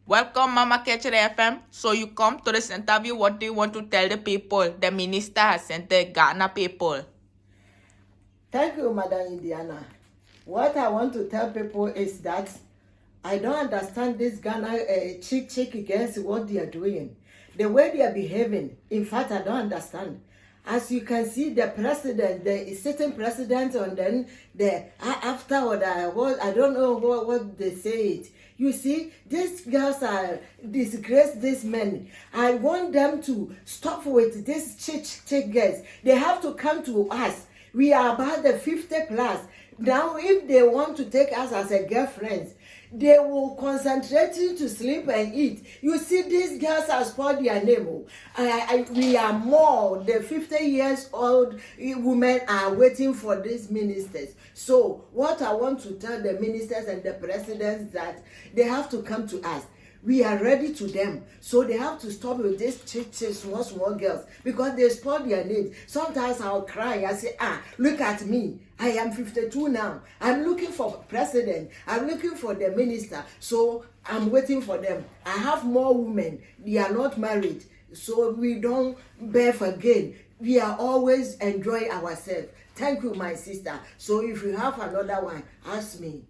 Welcome, Mama Ketchere FM. So you come to this interview. What do you want to tell the people? The minister has sent the Ghana people. Thank you, Madam Indiana. What I want to tell people is that I don't understand this Ghana chick against what they are doing. The way they are behaving, in fact, I don't understand. As you can see, the president, the sitting president, and then the after or the what I don't know what they say it. You see, these girls are disgrace these men. I want them to stop with these chick girls. They have to come to us. We are about the 50 plus. Now, if they want to take us as a girlfriends, they will concentrate to sleep and eat. You see, these girls are spoiled their name. We are more, the 50 years old women are waiting for these ministers. So, what I want to tell the ministers and the presidents that they have to come to us. We are ready to them. So they have to stop with these small girls because they spoil their names. Sometimes I'll cry. I say, look at me. I am 52 now. I'm looking for president. I'm looking for the minister. So I'm waiting for them. I have more women. They are not married. So we don't birth again. We are always enjoy ourselves. Thank you, my sister. So if you have another one, ask me.